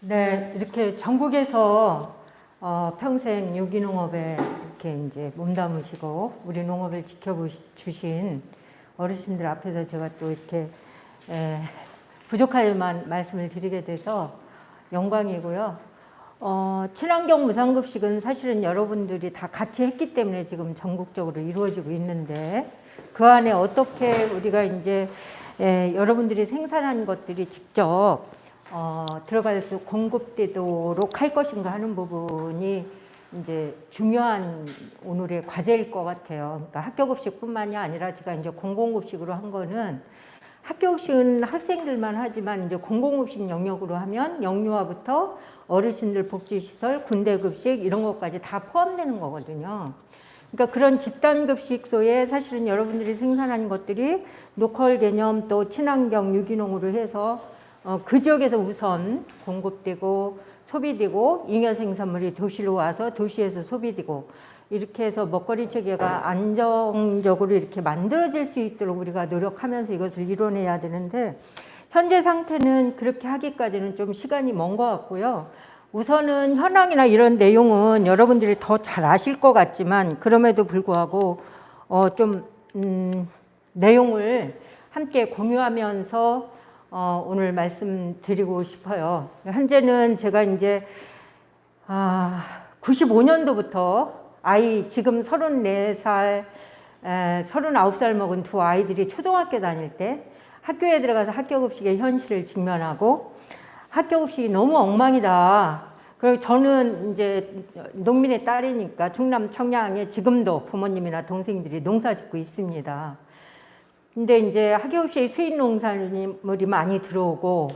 네, 이렇게 전국에서 평생 유기농업에 이렇게 이제 몸담으시고 우리 농업을 지켜주신 어르신들 앞에서 제가 또 이렇게 부족하지만 말씀을 드리게 돼서 영광이고요. 친환경 무상급식은 사실은 여러분들이 다 같이 했기 때문에 지금 전국적으로 이루어지고 있는데 그 안에 어떻게 우리가 이제 여러분들이 생산한 것들이 직접 들어가서 공급되도록 할 것인가 하는 부분이 이제 중요한 오늘의 과제일 것 같아요. 그러니까 학교급식뿐만이 아니라 제가 이제 공공급식으로 한 거는 학교급식은 학생들만 하지만 이제 공공급식 영역으로 하면 영유아부터 어르신들 복지시설, 군대급식 이런 것까지 다 포함되는 거거든요. 그러니까 그런 집단급식소에 사실은 여러분들이 생산한 것들이 로컬 개념 또 친환경 유기농으로 해서 그 지역에서 우선 공급되고 소비되고 잉여 생산물이 도시로 와서 도시에서 소비되고 이렇게 해서 먹거리 체계가 안정적으로 이렇게 만들어질 수 있도록 우리가 노력하면서 이것을 이뤄내야 되는데 현재 상태는 그렇게 하기까지는 좀 시간이 먼 것 같고요. 우선은 현황이나 이런 내용은 여러분들이 더 잘 아실 것 같지만 그럼에도 불구하고 좀 내용을 함께 공유하면서 오늘 말씀드리고 싶어요. 현재는 제가 이제 95년도부터 아이 지금 34살, 39살 먹은 두 아이들이 초등학교 다닐 때 학교에 들어가서 학교급식의 현실을 직면하고 학교급식이 너무 엉망이다. 그리고 저는 이제 농민의 딸이니까 충남 청양에 지금도 부모님이나 동생들이 농사 짓고 있습니다. 근데 이제 학교급식에 수입 농산물이 많이 들어오고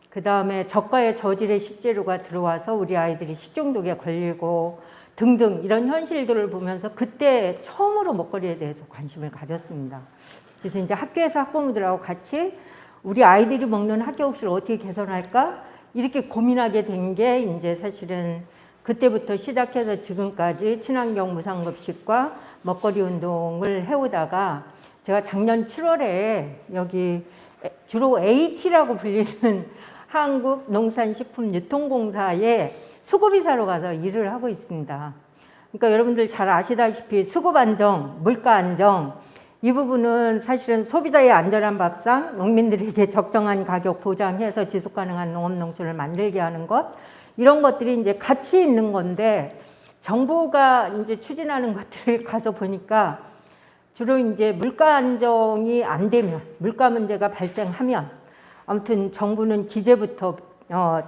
그 다음에 저가의 저질의 식재료가 들어와서 우리 아이들이 식중독에 걸리고 등등 이런 현실들을 보면서 그때 처음으로 먹거리에 대해서 관심을 가졌습니다. 그래서 이제 학교에서 학부모들하고 같이 우리 아이들이 먹는 학교급식을 어떻게 개선할까 이렇게 고민하게 된 게 이제 사실은 그때부터 시작해서 지금까지 친환경 무상급식과 먹거리 운동을 해오다가 제가 작년 7월에 여기 주로 AT라고 불리는 한국농산식품유통공사에 수급이사로 가서 일을 하고 있습니다. 그러니까 여러분들 잘 아시다시피 수급 안정, 물가 안정 이 부분은 사실은 소비자의 안전한 밥상, 농민들에게 적정한 가격 보장해서 지속 가능한 농업 농촌을 만들게 하는 것 이런 것들이 이제 같이 있는 건데 정부가 이제 추진하는 것들을 가서 보니까 주로 이제 물가 안정이 안 되면 물가 문제가 발생하면 아무튼 정부는 기재부터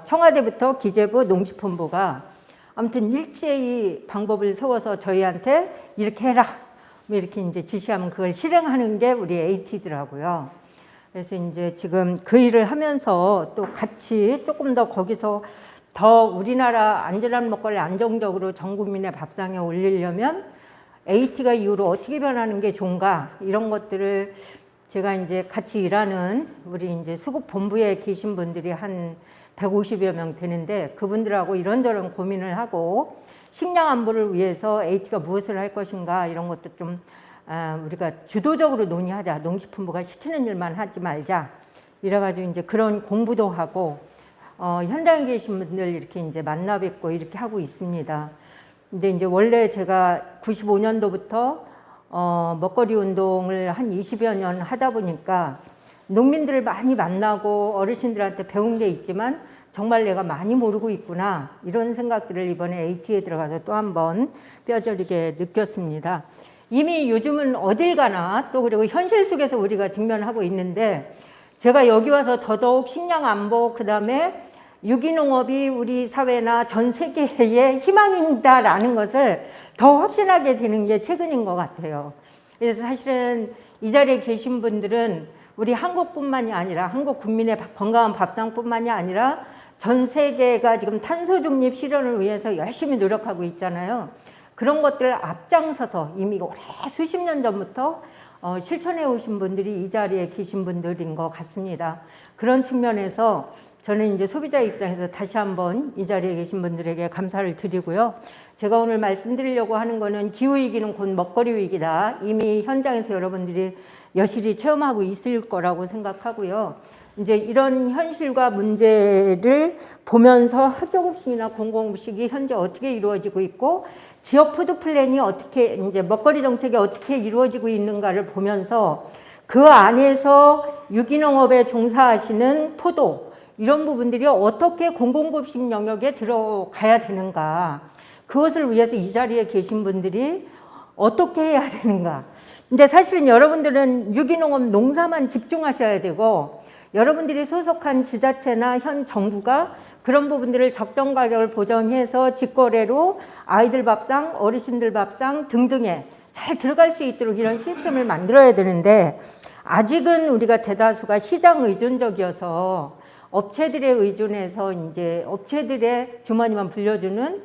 청와대부터 기재부 농식품부가 아무튼 일제히 방법을 세워서 저희한테 이렇게 해라 이렇게 이제 지시하면 그걸 실행하는 게 우리 AT더라고요. 그래서 이제 지금 그 일을 하면서 또 같이 조금 더 거기서 더 우리나라 안전한 먹거리 안정적으로 전 국민의 밥상에 올리려면 AT가 이후로 어떻게 변하는 게 좋은가 이런 것들을 제가 이제 같이 일하는 우리 이제 수급본부에 계신 분들이 한 150여 명 되는데 그분들하고 이런저런 고민을 하고 식량 안보를 위해서 AT가 무엇을 할 것인가 이런 것도 좀 우리가 주도적으로 논의하자. 농식품부가 시키는 일만 하지 말자. 이래가지고 이제 그런 공부도 하고 현장에 계신 분들 이렇게 이제 만나 뵙고 이렇게 하고 있습니다. 근데 이제 원래 제가 95년도부터 먹거리 운동을 한 20여 년 하다 보니까 농민들을 많이 만나고 어르신들한테 배운 게 있지만 정말 내가 많이 모르고 있구나 이런 생각들을 이번에 AT에 들어가서 또 한 번 뼈저리게 느꼈습니다. 이미 요즘은 어딜 가나 또 그리고 현실 속에서 우리가 직면하고 있는데 제가 여기 와서 더더욱 식량 안보 그다음에 유기농업이 우리 사회나 전 세계의 희망이다라는 것을 더 확신하게 되는 게 최근인 것 같아요. 그래서 사실은 이 자리에 계신 분들은 우리 한국뿐만이 아니라 한국 국민의 건강한 밥상뿐만이 아니라 전 세계가 지금 탄소 중립 실현을 위해서 열심히 노력하고 있잖아요. 그런 것들을 앞장서서 이미 오래 수십 년 전부터 실천해 오신 분들이 이 자리에 계신 분들인 것 같습니다. 그런 측면에서 저는 이제 소비자 입장에서 다시 한번 이 자리에 계신 분들에게 감사를 드리고요. 제가 오늘 말씀드리려고 하는 거는 기후위기는 곧 먹거리 위기다. 이미 현장에서 여러분들이 여실히 체험하고 있을 거라고 생각하고요. 이제 이런 현실과 문제를 보면서 학교급식이나 공공급식이 현재 어떻게 이루어지고 있고 지역 푸드 플랜이 어떻게 이제 먹거리 정책이 어떻게 이루어지고 있는가를 보면서 그 안에서 유기농업에 종사하시는 포도 이런 부분들이 어떻게 공공급식 영역에 들어가야 되는가, 그것을 위해서 이 자리에 계신 분들이 어떻게 해야 되는가. 근데 사실은 여러분들은 유기농업 농사만 집중하셔야 되고 여러분들이 소속한 지자체나 현 정부가 그런 부분들을 적정 가격을 보정해서 직거래로 아이들 밥상, 어르신들 밥상 등등에 잘 들어갈 수 있도록 이런 시스템을 만들어야 되는데 아직은 우리가 대다수가 시장 의존적이어서 업체들에 의존해서 이제 업체들의 주머니만 불려주는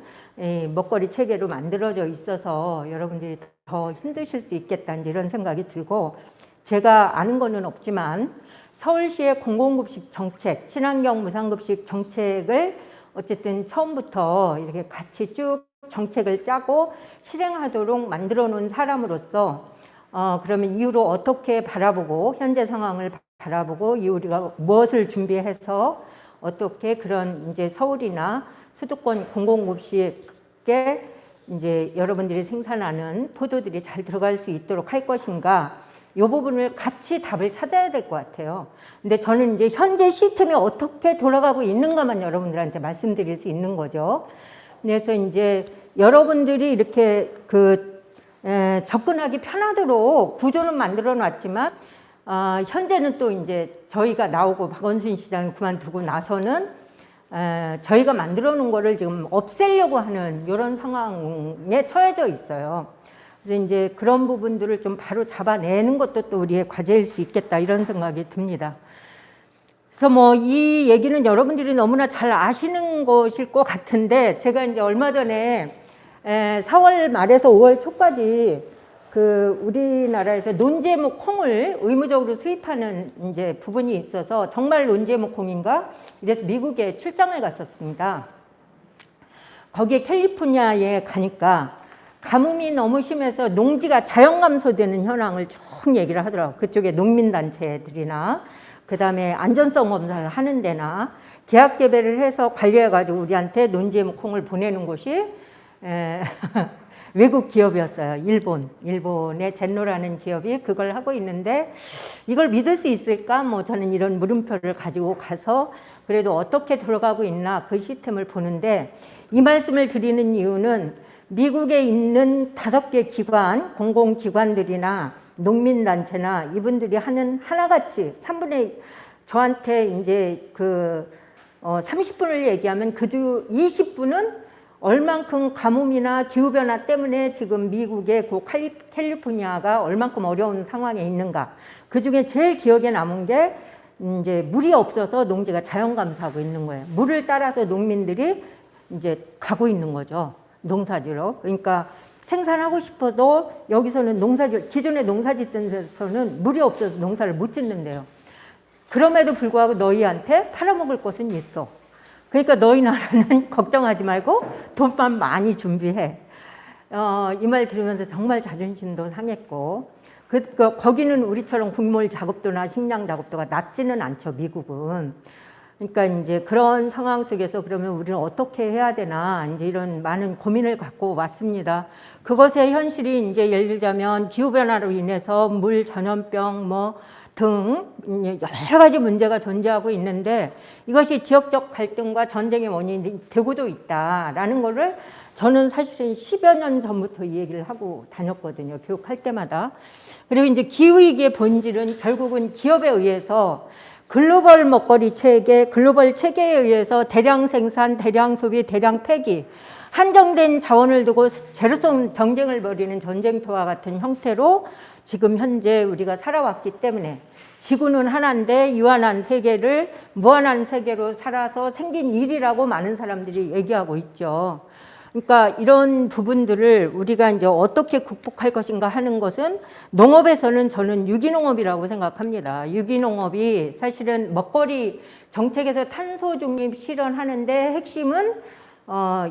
먹거리 체계로 만들어져 있어서 여러분들이 더 힘드실 수 있겠다 이런 생각이 들고, 제가 아는 거는 없지만 서울시의 공공급식 정책, 친환경 무상급식 정책을 어쨌든 처음부터 이렇게 같이 쭉 정책을 짜고 실행하도록 만들어 놓은 사람으로서 그러면 이후로 어떻게 바라보고 현재 상황을 바라보고 우리가 무엇을 준비해서 어떻게 그런 이제 서울이나 수도권 공공급식에 이제 여러분들이 생산하는 포도들이 잘 들어갈 수 있도록 할 것인가, 이 부분을 같이 답을 찾아야 될 것 같아요. 근데 저는 이제 현재 시스템이 어떻게 돌아가고 있는가만 여러분들한테 말씀드릴 수 있는 거죠. 그래서 이제 여러분들이 이렇게 접근하기 편하도록 구조는 만들어 놨지만 현재는 또 이제 저희가 나오고 박원순 시장이 그만두고 나서는 저희가 만들어 놓은 거를 지금 없애려고 하는 이런 상황에 처해져 있어요. 그래서 이제 그런 부분들을 좀 바로 잡아내는 것도 또 우리의 과제일 수 있겠다 이런 생각이 듭니다. 그래서 뭐 이 얘기는 여러분들이 너무나 잘 아시는 것일 것 같은데 제가 이제 얼마 전에 4월 말에서 5월 초까지 우리나라에서 논제목 콩을 의무적으로 수입하는 이제 부분이 있어서 정말 논제목 콩인가? 이래서 미국에 출장을 갔었습니다. 거기에 캘리포니아에 가니까 가뭄이 너무 심해서 농지가 자연 감소되는 현황을 쭉 얘기를 하더라고요. 그쪽에 농민단체들이나 그다음에 안전성 검사를 하는 데나 계약 재배를 해서 관리해가지고 우리한테 논제목 콩을 보내는 곳이 외국 기업이었어요. 일본의 젠노라는 기업이 그걸 하고 있는데 이걸 믿을 수 있을까? 뭐 저는 이런 물음표를 가지고 가서 그래도 어떻게 들어가고 있나 그 시스템을 보는데, 이 말씀을 드리는 이유는 미국에 있는 5개 기관, 공공기관들이나 농민단체나 이분들이 하는 하나같이 3분의 저한테 이제 30분을 얘기하면 그중 20분은 얼만큼 가뭄이나 기후변화 때문에 지금 미국의 캘리포니아가 얼만큼 어려운 상황에 있는가. 그 중에 제일 기억에 남은 게 이제 물이 없어서 농지가 자연 감소하고 있는 거예요. 물을 따라서 농민들이 이제 가고 있는 거죠. 농사지로. 그러니까 생산하고 싶어도 여기서는 기존에 농사 짓던 데서는 물이 없어서 농사를 못 짓는데요. 그럼에도 불구하고 너희한테 팔아먹을 것은 있어. 그러니까 너희 나라는 걱정하지 말고 돈만 많이 준비해. 이 말 들으면서 정말 자존심도 상했고, 거기는 우리처럼 곡물 작업도나 식량 작업도가 낮지는 않죠, 미국은. 그러니까 이제 그런 상황 속에서 그러면 우리는 어떻게 해야 되나 이제 이런 많은 고민을 갖고 왔습니다. 그것의 현실이 이제 예를 들자면 기후변화로 인해서 물 전염병 등 여러 가지 문제가 존재하고 있는데 이것이 지역적 갈등과 전쟁의 원인이 되고도 있다라는 거를 저는 사실은 10여 년 전부터 이 얘기를 하고 다녔거든요. 교육할 때마다. 그리고 이제 기후위기의 본질은 결국은 기업에 의해서 글로벌 먹거리 체계, 글로벌 체계에 의해서 대량 생산, 대량 소비, 대량 폐기, 한정된 자원을 두고 제로섬 경쟁을 벌이는 전쟁터와 같은 형태로 지금 현재 우리가 살아왔기 때문에 지구는 하나인데 유한한 세계를 무한한 세계로 살아서 생긴 일이라고 많은 사람들이 얘기하고 있죠. 그러니까 이런 부분들을 우리가 이제 어떻게 극복할 것인가 하는 것은 농업에서는 저는 유기농업이라고 생각합니다. 유기농업이 사실은 먹거리 정책에서 탄소 중립 실현하는데 핵심은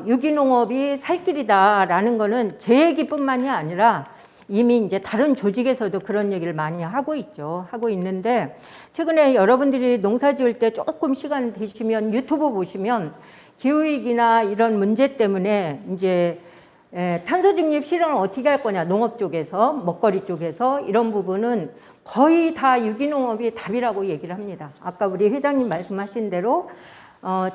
유기농업이 살 길이다라는 거는 제 얘기뿐만이 아니라 이미 이제 다른 조직에서도 그런 얘기를 많이 하고 있죠. 하고 있는데 최근에 여러분들이 농사 지을 때 조금 시간 되시면 유튜브 보시면 기후위기나 이런 문제 때문에 이제 탄소 중립 실현을 어떻게 할 거냐, 농업 쪽에서, 먹거리 쪽에서 이런 부분은 거의 다 유기농업이 답이라고 얘기를 합니다. 아까 우리 회장님 말씀하신 대로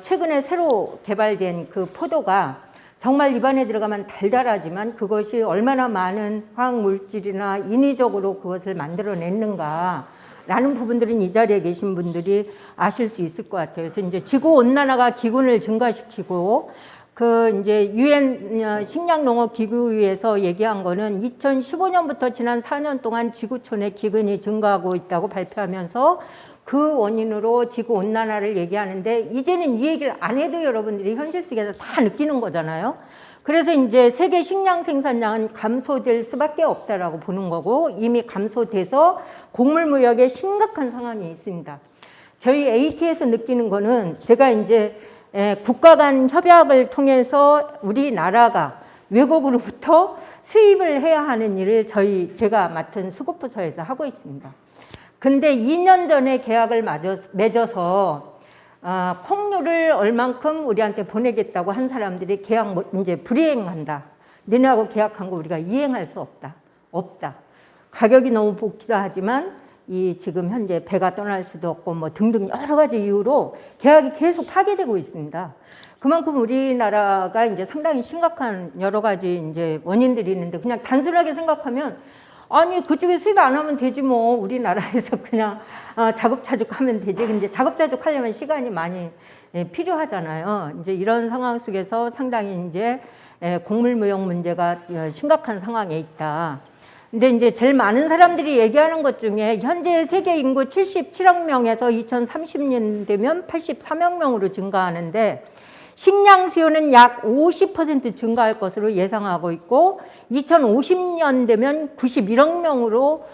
최근에 새로 개발된 그 포도가 정말 입안에 들어가면 달달하지만 그것이 얼마나 많은 화학물질이나 인위적으로 그것을 만들어냈는가 라는 부분들은 이 자리에 계신 분들이 아실 수 있을 것 같아요. 그래서 이제 지구온난화가 기근을 증가시키고 그 이제 유엔 식량농업기구에서 얘기한 거는 2015년부터 지난 4년 동안 지구촌의 기근이 증가하고 있다고 발표하면서 그 원인으로 지구온난화를 얘기하는데 이제는 이 얘기를 안 해도 여러분들이 현실 속에서 다 느끼는 거잖아요. 그래서 이제 세계 식량 생산량은 감소될 수밖에 없다라고 보는 거고 이미 감소돼서 곡물 무역에 심각한 상황이 있습니다. 저희 AT에서 느끼는 거는 제가 이제 국가 간 협약을 통해서 우리나라가 외국으로부터 수입을 해야 하는 일을 제가 맡은 수급부서에서 하고 있습니다. 근데 2년 전에 계약을 맺어서 콩류를 얼만큼 우리한테 보내겠다고 한 사람들이 계약 이제 불이행한다. 너네하고 계약한 거 우리가 이행할 수 없다. 가격이 너무 높기도 하지만 지금 현재 배가 떠날 수도 없고 뭐 등등 여러 가지 이유로 계약이 계속 파기되고 있습니다. 그만큼 우리나라가 이제 상당히 심각한 여러 가지 이제 원인들이 있는데 그냥 단순하게 생각하면 아니 그쪽에 수입 안 하면 되지 뭐 우리나라에서 그냥 자급자족하면 되지. 근데 자급자족하려면 시간이 많이 필요하잖아요. 이제 이런 상황 속에서 상당히 이제 곡물 무역 문제가 심각한 상황에 있다. 근데 이제 제일 많은 사람들이 얘기하는 것 중에 현재 세계 인구 77억 명에서 2030년 되면 83억 명으로 증가하는데 식량 수요는 약 50% 증가할 것으로 예상하고 있고 2050년 되면 91억 명으로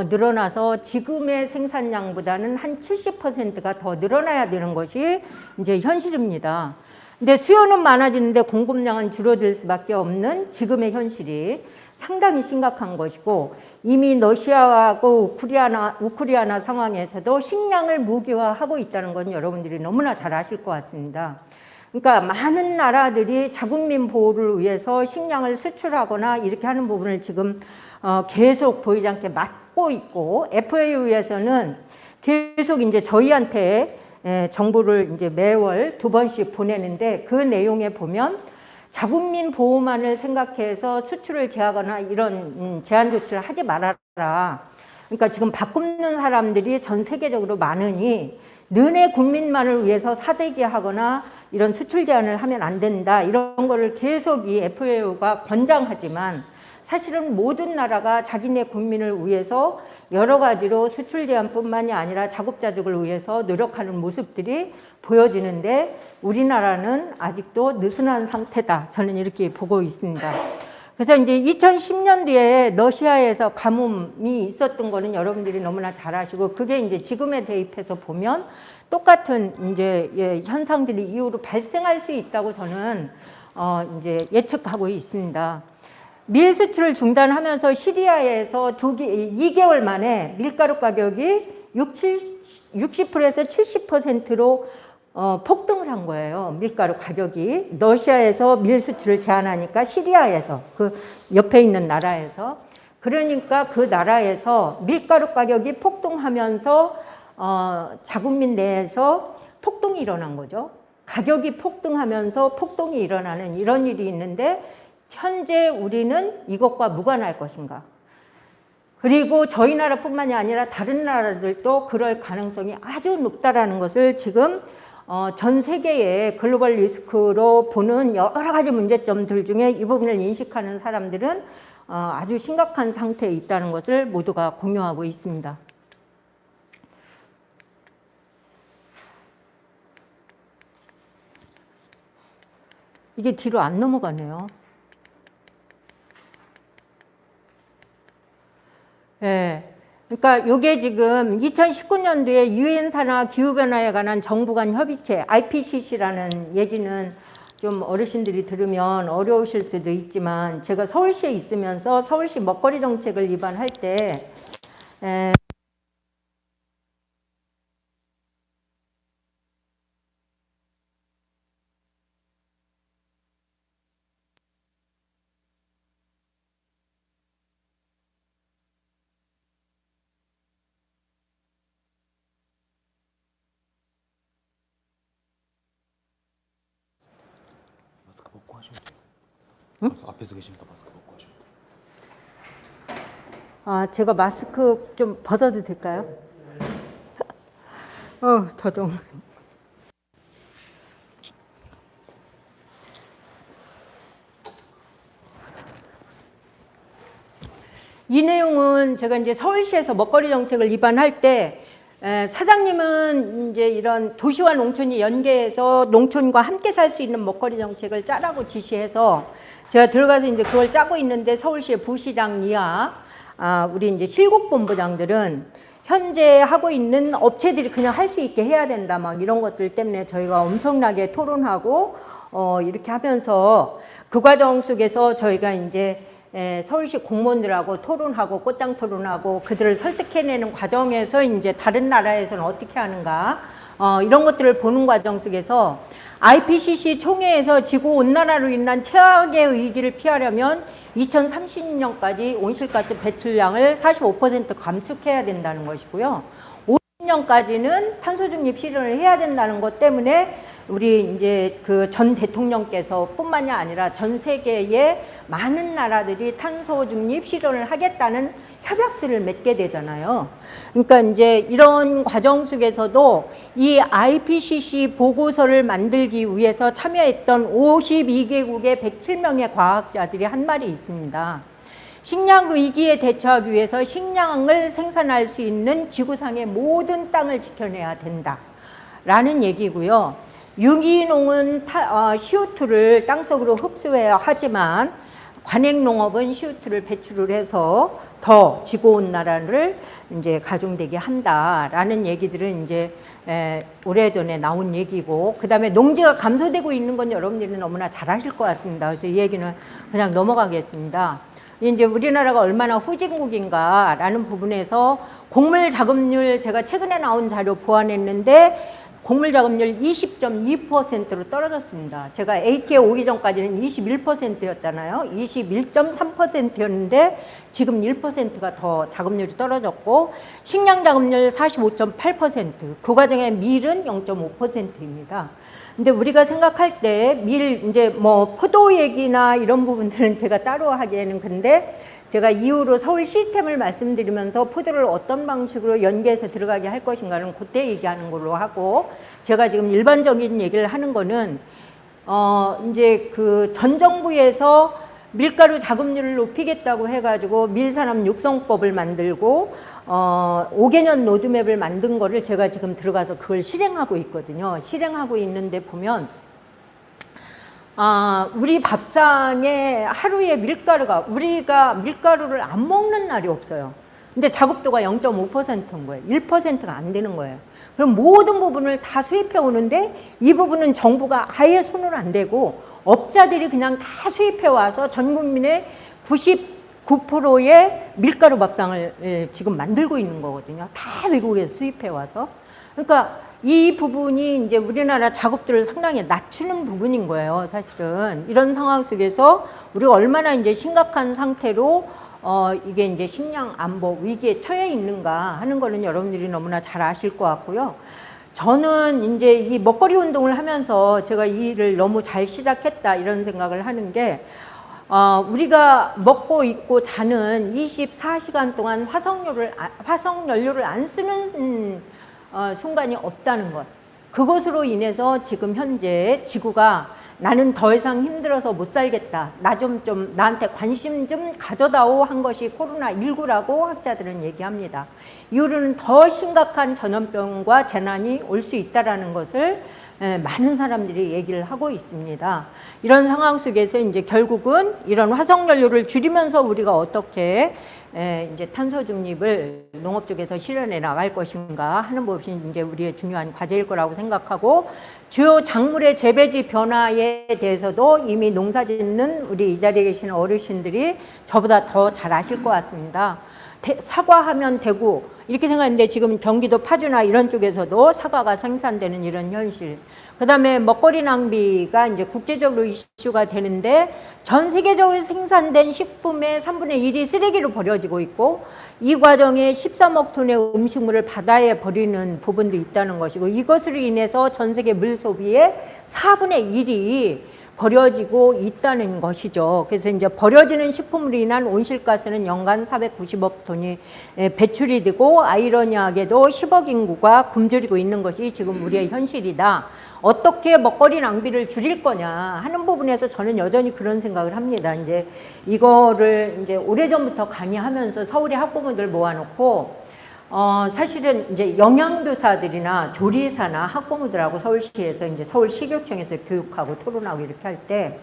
늘어나서 지금의 생산량보다는 한 70%가 더 늘어나야 되는 것이 이제 현실입니다. 근데 수요는 많아지는데 공급량은 줄어들 수밖에 없는 지금의 현실이 상당히 심각한 것이고 이미 러시아하고 우크라이나 상황에서도 식량을 무기화하고 있다는 건 여러분들이 너무나 잘 아실 것 같습니다. 그러니까 많은 나라들이 자국민 보호를 위해서 식량을 수출하거나 이렇게 하는 부분을 지금 계속 보이지 않게 막고 있고 FAO에서는 계속 이제 저희한테 정보를 이제 매월 2번씩 보내는데 그 내용에 보면 자국민 보호만을 생각해서 수출을 제하거나 이런 제한 조치를 하지 말아라. 그러니까 지금 밥 굶는 사람들이 전 세계적으로 많으니 너네 국민만을 위해서 사재기하거나 이런 수출 제한을 하면 안 된다. 이런 거를 계속 이 FAO가 권장하지만 사실은 모든 나라가 자기네 국민을 위해서 여러 가지로 수출 제한뿐만이 아니라 자급자족을 위해서 노력하는 모습들이 보여지는데 우리나라는 아직도 느슨한 상태다. 저는 이렇게 보고 있습니다. 그래서 이제 2010년도에 러시아에서 가뭄이 있었던 거는 여러분들이 너무나 잘 아시고 그게 이제 지금에 대입해서 보면 똑같은 이제 현상들이 이후로 발생할 수 있다고 저는 이제 예측하고 있습니다. 밀 수출을 중단하면서 시리아에서 2개월 만에 밀가루 가격이 60%에서 70%로 폭등을 한 거예요. 밀가루 가격이. 러시아에서 밀 수출을 제한하니까 시리아에서 그 옆에 있는 나라에서 그러니까 그 나라에서 밀가루 가격이 폭등하면서 자국민 내에서 폭동이 일어난 거죠. 가격이 폭등하면서 폭동이 일어나는 이런 일이 있는데 현재 우리는 이것과 무관할 것인가. 그리고 저희 나라뿐만이 아니라 다른 나라들도 그럴 가능성이 아주 높다라는 것을 지금 전 세계의 글로벌 리스크로 보는 여러 가지 문제점들 중에 이 부분을 인식하는 사람들은 아주 심각한 상태에 있다는 것을 모두가 공유하고 있습니다. 이게 뒤로 안 넘어가네요. 예. 그러니까 이게 지금 2019년도에 유엔 산하 기후변화에 관한 정부 간 협의체 IPCC라는 얘기는 좀 어르신들이 들으면 어려우실 수도 있지만 제가 서울시에 있으면서 서울시 먹거리 정책을 입안할 때 마스크 벗고 하시면 돼요. 응? 앞에서 계시니까 마스크 벗고 하시면 돼요. 제가 마스크 좀 벗어도 될까요? 저도. 이 내용은 제가 이제 서울시에서 먹거리 정책을 입안할 때 사장님은 이제 이런 도시와 농촌이 연계해서 농촌과 함께 살 수 있는 먹거리 정책을 짜라고 지시해서 제가 들어가서 이제 그걸 짜고 있는데 서울시의 부시장 이하 우리 이제 실국본부장들은 현재 하고 있는 업체들이 그냥 할 수 있게 해야 된다 막 이런 것들 때문에 저희가 엄청나게 토론하고 이렇게 하면서 그 과정 속에서 저희가 이제 서울시 공무원들하고 토론하고 꽃장 토론하고 그들을 설득해내는 과정에서 이제 다른 나라에서는 어떻게 하는가 이런 것들을 보는 과정 속에서 IPCC 총회에서 지구온난화로 인한 최악의 위기를 피하려면 2030년까지 온실가스 배출량을 45% 감축해야 된다는 것이고요. 50년까지는 탄소 중립 실현을 해야 된다는 것 때문에 우리 이제 그 전 대통령께서 뿐만이 아니라 전 세계의 많은 나라들이 탄소 중립 실현을 하겠다는 협약들을 맺게 되잖아요. 그러니까 이제 이런 과정 속에서도 이 IPCC 보고서를 만들기 위해서 참여했던 52개국의 107명의 과학자들이 한 말이 있습니다. 식량 위기에 대처하기 위해서 식량을 생산할 수 있는 지구상의 모든 땅을 지켜내야 된다 라는 얘기고요. 유기농은 CO2를 땅속으로 흡수해야 하지만 관행농업은 CO2를 배출을 해서 더 지구온난화를 이제 가중되게 한다라는 얘기들은 이제 오래전에 나온 얘기고, 그 다음에 농지가 감소되고 있는 건 여러분들이 너무나 잘 아실 것 같습니다. 그래서 이 얘기는 그냥 넘어가겠습니다. 이제 우리나라가 얼마나 후진국인가라는 부분에서 곡물 작업률, 제가 최근에 나온 자료 보완했는데 곡물 작업률 20.2%로 떨어졌습니다. 제가 AT에 오기 전까지는 21%였잖아요. 21.3%였는데 지금 1%가 더 작업률이 떨어졌고, 식량 작업률 45.8%, 그 과정에 밀은 0.5%입니다. 근데 우리가 생각할 때 밀, 이제 뭐 포도 얘기나 이런 부분들은 제가 따로 하기에는, 근데 제가 이후로 서울 시스템을 말씀드리면서 포도를 어떤 방식으로 연계해서 들어가게 할 것인가는 그때 얘기하는 걸로 하고, 제가 지금 일반적인 얘기를 하는 거는 이제 그 전 정부에서 밀가루 작업률을 높이겠다고 해가지고 밀산업 육성법을 만들고 5개년 로드맵을 만든 거를 제가 지금 들어가서 그걸 실행하고 있거든요. 실행하고 있는데 보면 우리 밥상에 하루에 밀가루가, 우리가 밀가루를 안 먹는 날이 없어요. 근데 작업도가 0.5%인 거예요. 1%가 안 되는 거예요. 그럼 모든 부분을 다 수입해 오는데 이 부분은 정부가 아예 손을 안 대고 업자들이 그냥 다 수입해 와서 전 국민의 99%의 밀가루 밥상을 지금 만들고 있는 거거든요. 다 외국에서 수입해 와서. 그러니까 이 부분이 이제 우리나라 작업들을 상당히 낮추는 부분인 거예요, 사실은. 이런 상황 속에서 우리가 얼마나 이제 심각한 상태로 이게 이제 식량 안보 위기에 처해 있는가 하는 거는 여러분들이 너무나 잘 아실 것 같고요. 저는 이제 이 먹거리 운동을 하면서 제가 이 일을 너무 잘 시작했다 이런 생각을 하는 게, 우리가 먹고 있고 자는 24시간 동안 화석연료를 안 쓰는 순간이 없다는 것. 그것으로 인해서 지금 현재 지구가 나는 더 이상 힘들어서 못 살겠다, 나한테 관심 좀 가져다오 한 것이 코로나19라고 학자들은 얘기합니다. 이후로는 더 심각한 전염병과 재난이 올 수 있다는 것을 많은 사람들이 얘기를 하고 있습니다. 이런 상황 속에서 이제 결국은 이런 화석연료를 줄이면서 우리가 어떻게 이제 탄소 중립을 농업 쪽에서 실현해 나갈 것인가 하는 것이 이제 우리의 중요한 과제일 거라고 생각하고, 주요 작물의 재배지 변화에 대해서도 이미 농사 짓는 우리 이 자리에 계신 어르신들이 저보다 더 잘 아실 것 같습니다. 사과하면 되고 이렇게 생각했는데 지금 경기도 파주나 이런 쪽에서도 사과가 생산되는 이런 현실. 그 다음에 먹거리 낭비가 이제 국제적으로 이슈가 되는데 전 세계적으로 생산된 식품의 3분의 1이 쓰레기로 버려지고 있고, 이 과정에 13억 톤의 음식물을 바다에 버리는 부분도 있다는 것이고, 이것으로 인해서 전 세계 물 소비의 4분의 1이 버려지고 있다는 것이죠. 그래서 이제 버려지는 식품으로 인한 온실가스는 연간 490억 톤이 배출이 되고, 아이러니하게도 10억 인구가 굶주리고 있는 것이 지금 우리의 현실이다. 어떻게 먹거리 낭비를 줄일 거냐 하는 부분에서 저는 여전히 그런 생각을 합니다. 이제 이거를 이제 오래전부터 강의하면서 서울의 학부모들 모아놓고 사실은 이제 영양교사들이나 조리사나 학부모들하고 서울시에서 이제 서울시교육청에서 교육하고 토론하고 이렇게 할 때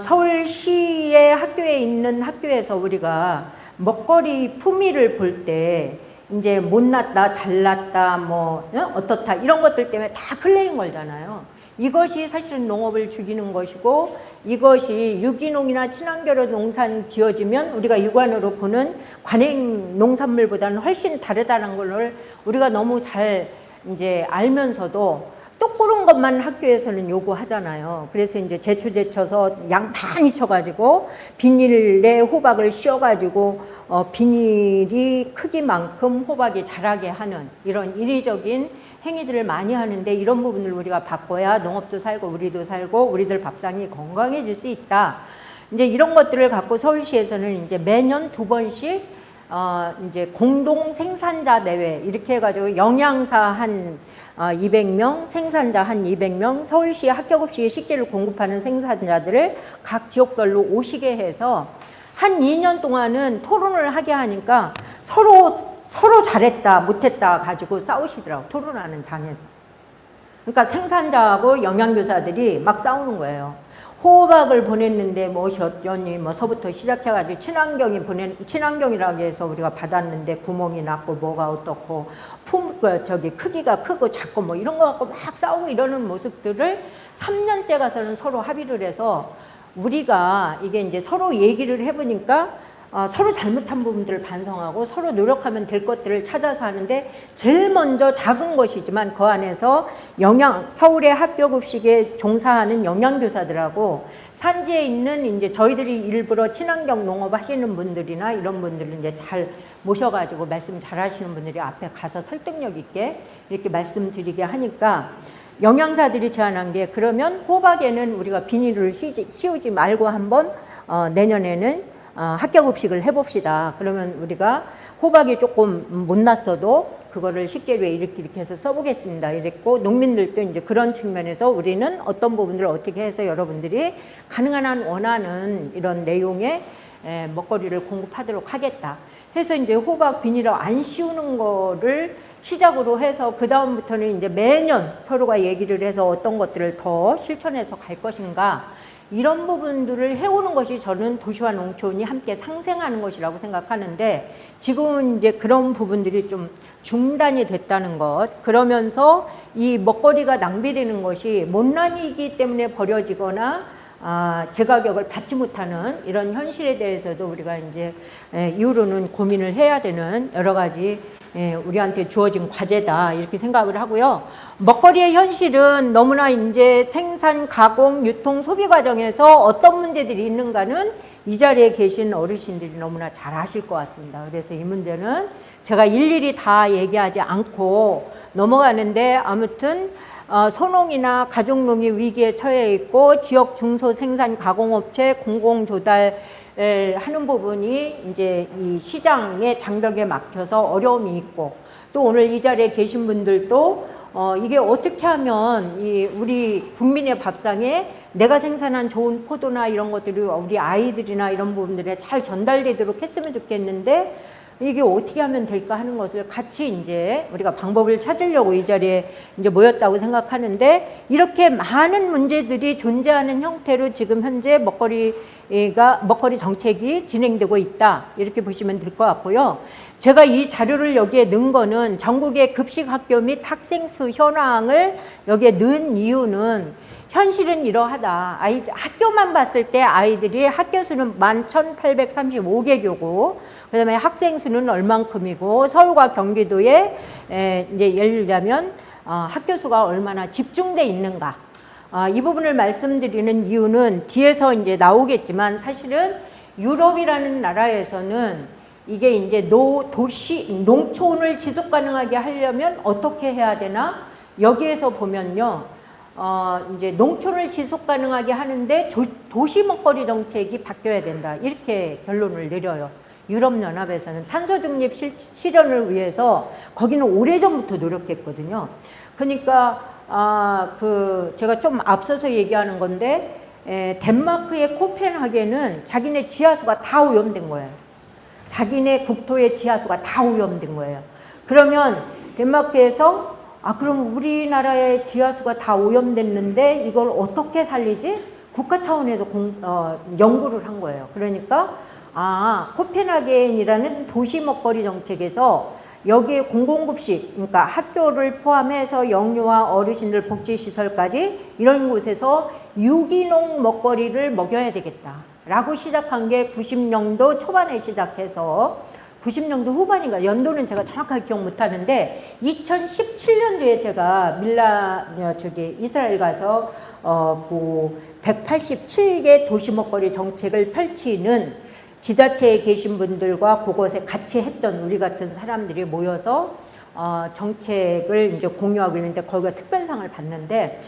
서울시의 학교에 있는 학교에서 우리가 먹거리 품위를 볼 때 이제 못났다, 잘났다, 뭐 어떻다 이런 것들 때문에 다 클레임 걸잖아요. 이것이 사실은 농업을 죽이는 것이고, 이것이 유기농이나 친환경으로 농산 지어지면 우리가 육안으로 보는 관행 농산물보다는 훨씬 다르다는 걸 우리가 너무 잘 이제 알면서도 똑그런 것만 학교에서는 요구하잖아요. 그래서 이제 제초제쳐서 양 많이 쳐가지고 비닐에 호박을 씌워가지고 비닐이 크기만큼 호박이 자라게 하는 이런 인위적인 행위들을 많이 하는데, 이런 부분을 우리가 바꿔야 농업도 살고 우리도 살고 우리들 밥상이 건강해질 수 있다. 이제 이런 것들을 갖고 서울시에서는 이제 매년 2번씩 이제 공동 생산자 대회 이렇게 해가지고 영양사 한 200명, 생산자 한 200명, 서울시 합격급식의 식재를 공급하는 생산자들을 각 지역별로 오시게 해서 한 2년 동안은 토론을 하게 하니까 서로 잘했다, 못했다 가지고 싸우시더라고, 토론하는 장에서. 그러니까 생산자하고 영양교사들이 막 싸우는 거예요. 호박을 보냈는데 뭐셨더니 뭐서부터 시작해가지고 친환경이라고 해서 우리가 받았는데 구멍이 났고 뭐가 어떻고 크기가 크고 작고 뭐 이런 거 갖고 막 싸우고 이러는 모습들을 3년째 가서는 서로 합의를 해서, 우리가 이게 이제 서로 얘기를 해보니까 서로 잘못한 부분들을 반성하고 서로 노력하면 될 것들을 찾아서 하는데, 제일 먼저 작은 것이지만 그 안에서 서울의 학교급식에 종사하는 영양교사들하고 산지에 있는 이제 저희들이 일부러 친환경 농업 하시는 분들이나 이런 분들을 이제 잘 모셔가지고 말씀 잘 하시는 분들이 앞에 가서 설득력 있게 이렇게 말씀드리게 하니까, 영양사들이 제안한 게, 그러면 호박에는 우리가 비닐을 씌우지 말고 한번 내년에는 합격급식을 해봅시다. 그러면 우리가 호박이 조금 못났어도 그거를 식재료에 이렇게 해서 써보겠습니다. 이랬고, 농민들도 이제 그런 측면에서 우리는 어떤 부분들을 어떻게 해서 여러분들이 가능한 한 원하는 이런 내용의 먹거리를 공급하도록 하겠다 해서 이제 호박 비닐을 안 씌우는 거를 시작으로 해서 그 다음부터는 이제 매년 서로가 얘기를 해서 어떤 것들을 더 실천해서 갈 것인가, 이런 부분들을 해오는 것이 저는 도시와 농촌이 함께 상생하는 것이라고 생각하는데, 지금은 이제 그런 부분들이 좀 중단이 됐다는 것, 그러면서 이 먹거리가 낭비되는 것이 못난이기 때문에 버려지거나 제 가격을 받지 못하는 이런 현실에 대해서도 우리가 이제 이후로는 고민을 해야 되는 여러 가지 우리한테 주어진 과제다 이렇게 생각을 하고요. 먹거리의 현실은 너무나 이제 생산, 가공, 유통, 소비 과정에서 어떤 문제들이 있는가는 이 자리에 계신 어르신들이 너무나 잘 아실 것 같습니다. 그래서 이 문제는 제가 일일이 다 얘기하지 않고 넘어가는데, 아무튼 소농이나 가족농이 위기에 처해 있고 지역 중소 생산 가공업체 공공 조달 하는 부분이 이제 이 시장의 장벽에 막혀서 어려움이 있고, 또 오늘 이 자리에 계신 분들도 이게 어떻게 하면 이 우리 국민의 밥상에 내가 생산한 좋은 포도나 이런 것들이 우리 아이들이나 이런 부분들에 잘 전달되도록 했으면 좋겠는데, 이게 어떻게 하면 될까 하는 것을 같이 이제 우리가 방법을 찾으려고 이 자리에 이제 모였다고 생각하는데, 이렇게 많은 문제들이 존재하는 형태로 지금 현재 먹거리 정책이 진행되고 있다, 이렇게 보시면 될 것 같고요. 제가 이 자료를 여기에 넣은 거는 전국의 급식 학교 및 학생 수 현황을 여기에 넣은 이유는, 현실은 이러하다. 학교만 봤을 때 아이들이 학교 수는 11,835개 교고, 그 다음에 학생 수는 얼만큼이고, 서울과 경기도에 이제 예를 들자면 학교 수가 얼마나 집중돼 있는가. 이 부분을 말씀드리는 이유는 뒤에서 이제 나오겠지만, 사실은 유럽이라는 나라에서는 이게 이제 농촌을 지속 가능하게 하려면 어떻게 해야 되나? 여기에서 보면요. 이제 농촌을 지속 가능하게 하는데 도시 먹거리 정책이 바뀌어야 된다, 이렇게 결론을 내려요. 유럽연합에서는 탄소 중립 실현을 위해서 거기는 오래전부터 노력했거든요. 그러니까 제가 좀 앞서서 얘기하는 건데, 덴마크의 코펜하겐은 자기네 지하수가 다 오염된 거예요. 자기네 국토의 지하수가 다 오염된 거예요. 그러면 덴마크에서 그럼 우리나라의 지하수가 다 오염됐는데 이걸 어떻게 살리지? 국가 차원에서 연구를 한 거예요. 그러니까 코펜하겐이라는 도시 먹거리 정책에서 여기에 공공급식, 그러니까 학교를 포함해서 영유아 어르신들 복지시설까지 이런 곳에서 유기농 먹거리를 먹여야 되겠다라고 시작한 게 90년도 초반에 시작해서 90년도 후반인가, 연도는 제가 정확하게 기억 못하는데 2017년도에 제가 이스라엘 가서 187개 도시 먹거리 정책을 펼치는 지자체에 계신 분들과 그곳에 같이 했던 우리 같은 사람들이 모여서 정책을 이제 공유하고 있는데, 거기가 특별상을 받는데,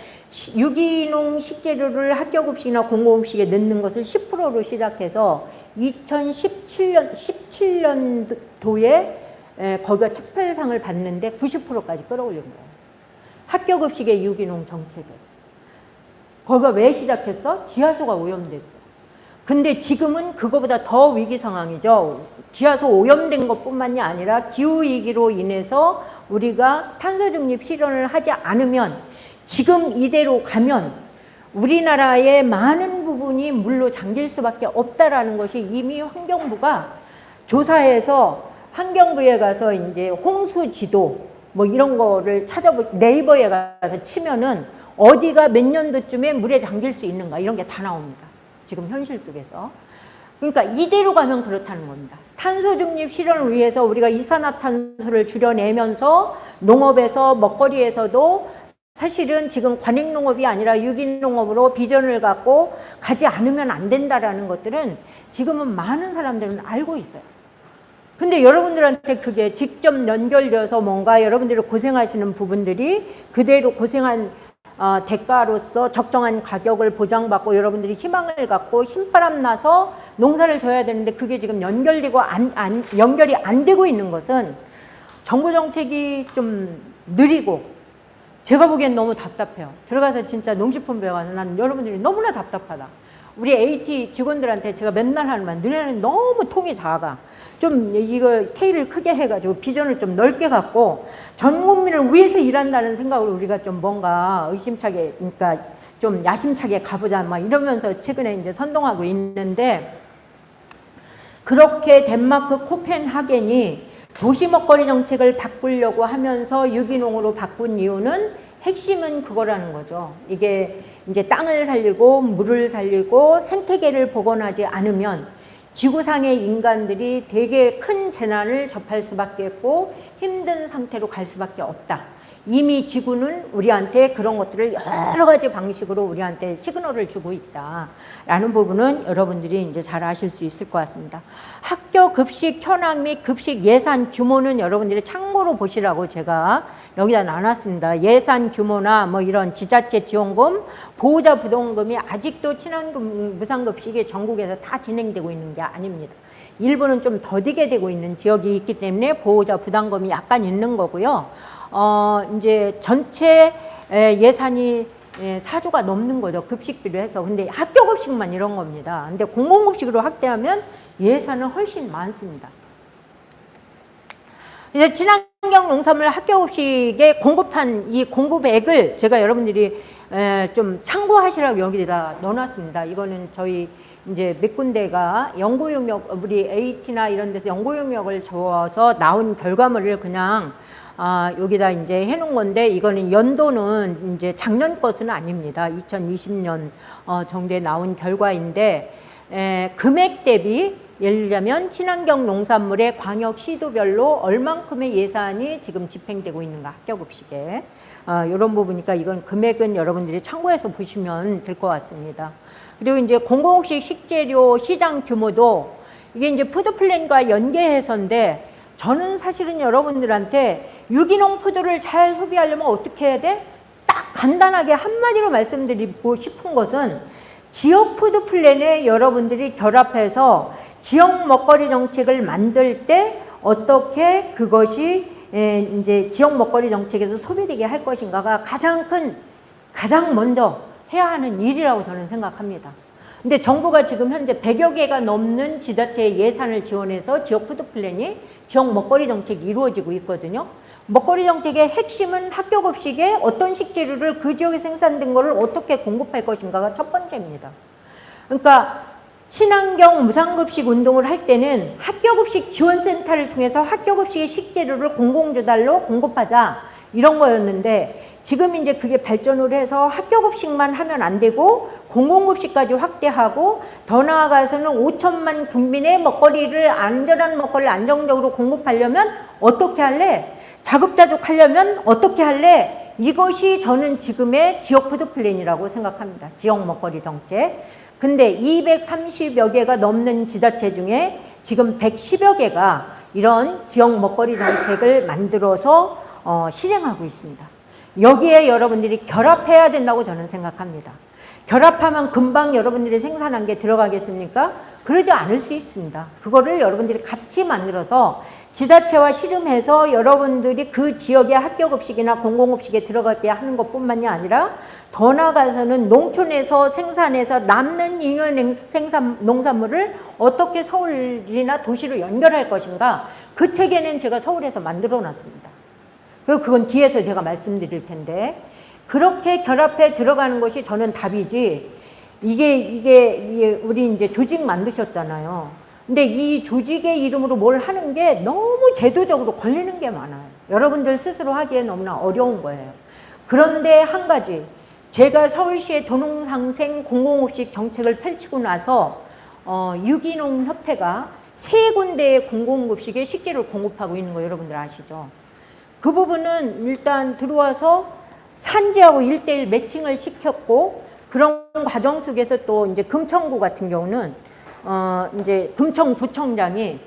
유기농 식재료를 학교급식이나 공공급식에 넣는 것을 10%로 시작해서 2017년도에 거기가 특별상을 받는데 90%까지 끌어올린 거예요. 학교급식의 유기농 정책을. 거기가 왜 시작했어? 지하수가 오염됐어. 근데 지금은 그거보다 더 위기 상황이죠. 지하수 오염된 것뿐만이 아니라 기후위기로 인해서 우리가 탄소 중립 실현을 하지 않으면, 지금 이대로 가면 우리나라의 많은 부분이 물로 잠길 수밖에 없다라는 것이 이미 환경부가 조사해서, 환경부에 가서 이제 홍수 지도 뭐 이런 거를 네이버에 가서 치면은 어디가 몇 년도쯤에 물에 잠길 수 있는가, 이런 게 다 나옵니다. 지금 현실 속에서. 그러니까 이대로 가면 그렇다는 겁니다. 탄소 중립 실현을 위해서 우리가 이산화탄소를 줄여내면서 농업에서 먹거리에서도 사실은 지금 관행농업이 아니라 유기농업으로 비전을 갖고 가지 않으면 안 된다라는 것들은 지금은 많은 사람들은 알고 있어요. 근데 여러분들한테 그게 직접 연결되어서 뭔가 여러분들이 고생하시는 부분들이 그대로 고생한 대가로서 적정한 가격을 보장받고 여러분들이 희망을 갖고 신바람 나서 농사를 져야 되는데, 그게 지금 연결이 안 되고 있는 것은 정부 정책이 좀 느리고, 제가 보기엔 너무 답답해요. 들어가서 진짜 농식품부에 가서 난 여러분들이 너무나 답답하다. 우리 AT 직원들한테 제가 맨날 하는 말, 너네는 너무 통이 작아. 좀 이거 K를 크게 해가지고 비전을 좀 넓게 갖고 전 국민을 위해서 일한다는 생각으로 우리가 좀 뭔가 의심차게, 그러니까 좀 야심차게 가보자 막 이러면서 최근에 이제 선동하고 있는데, 그렇게 덴마크 코펜하겐이 도시 먹거리 정책을 바꾸려고 하면서 유기농으로 바꾼 이유는, 핵심은 그거라는 거죠. 이게 이제 땅을 살리고 물을 살리고 생태계를 복원하지 않으면 지구상의 인간들이 되게 큰 재난을 접할 수밖에 없고 힘든 상태로 갈 수밖에 없다. 이미 지구는 우리한테 그런 것들을 여러 가지 방식으로 우리한테 시그널을 주고 있다라는 부분은 여러분들이 이제 잘 아실 수 있을 것 같습니다. 학교 급식 현황 및 급식 예산 규모는 여러분들이 참고로 보시라고 제가 여기다 나눴습니다. 예산 규모나 뭐 이런 지자체 지원금, 보호자 부담금이 아직도 친환경 무상급식이 전국에서 다 진행되고 있는 게 아닙니다. 일부는 좀 더디게 되고 있는 지역이 있기 때문에 보호자 부담금이 약간 있는 거고요. 이제 전체 예산이 4조가 넘는 거죠. 급식비로 해서. 근데 학교 급식만 이런 겁니다. 근데 공공급식으로 확대하면 예산은 훨씬 많습니다. 이제 친환경 농산물 합격급식에 공급한 이 공급액을 제가 여러분들이 좀 참고하시라고 여기다 넣어놨습니다. 이거는 저희 이제 몇 군데가 연구용역, 우리 AT나 이런 데서 연구용역을 줘서 나온 결과물을 그냥 여기다 이제 해놓은 건데, 이거는 연도는 이제 작년 것은 아닙니다. 2020년 정도에 나온 결과인데, 금액 대비 예를 들자면 친환경 농산물의 광역 시도별로 얼만큼의 예산이 지금 집행되고 있는가, 합격급식에 이런 부분이니까 이건 금액은 여러분들이 참고해서 보시면 될 것 같습니다. 그리고 이제 공공식 식재료 시장 규모도 이게 이제 푸드플랜과 연계해서인데, 저는 사실은 여러분들한테 유기농 푸드를 잘 소비하려면 어떻게 해야 돼? 딱 간단하게 한마디로 말씀드리고 싶은 것은, 지역 푸드 플랜에 여러분들이 결합해서 지역 먹거리 정책을 만들 때 어떻게 그것이 이제 지역 먹거리 정책에서 소비되게 할 것인가가 가장 먼저 해야 하는 일이라고 저는 생각합니다. 근데 정부가 지금 현재 100여 개가 넘는 지자체의 예산을 지원해서 지역 푸드 플랜이 지역 먹거리 정책이 이루어지고 있거든요. 먹거리 정책의 핵심은 합격급식에 어떤 식재료를 그 지역에 생산된 것을 어떻게 공급할 것인가가 첫 번째입니다. 그러니까 친환경 무상급식 운동을 할 때는 합격급식 지원센터를 통해서 합격급식의 식재료를 공공조달로 공급하자, 이런 거였는데, 지금 이제 그게 발전을 해서 합격급식만 하면 안 되고 공공급식까지 확대하고, 더 나아가서는 5천만 국민의 먹거리를, 안전한 먹거리를 안정적으로 공급하려면 어떻게 할래? 자급자족하려면 어떻게 할래? 이것이 저는 지금의 지역 푸드 플랜이라고 생각합니다. 지역 먹거리 정책. 근데 230여 개가 넘는 지자체 중에 지금 110여 개가 이런 지역 먹거리 정책을 만들어서 실행하고 있습니다. 여기에 여러분들이 결합해야 된다고 저는 생각합니다. 결합하면 금방 여러분들이 생산한 게 들어가겠습니까? 그러지 않을 수 있습니다. 그거를 여러분들이 같이 만들어서 지자체와 씨름해서 여러분들이 그 지역의 합격급식이나 공공급식에 들어가게 하는 것뿐만이 아니라, 더 나아가서는 농촌에서 생산해서 남는 잉여 생산 농산물을 어떻게 서울이나 도시로 연결할 것인가, 그 체계는 제가 서울에서 만들어 놨습니다. 그건 뒤에서 제가 말씀드릴 텐데, 그렇게 결합해 들어가는 것이 저는 답이지, 이게 우리 이제 조직 만드셨잖아요. 근데 이 조직의 이름으로 뭘 하는 게 너무 제도적으로 걸리는 게 많아요. 여러분들 스스로 하기에 너무나 어려운 거예요. 그런데 한 가지, 제가 서울시의 도농상생 공공급식 정책을 펼치고 나서 유기농 협회가 3군데의 공공급식에 식재료를 공급하고 있는 거 여러분들 아시죠? 그 부분은 일단 들어와서 산지하고 1:1 매칭을 시켰고, 그런 과정 속에서 또 이제 금천구 같은 경우는 이제 금천구청장이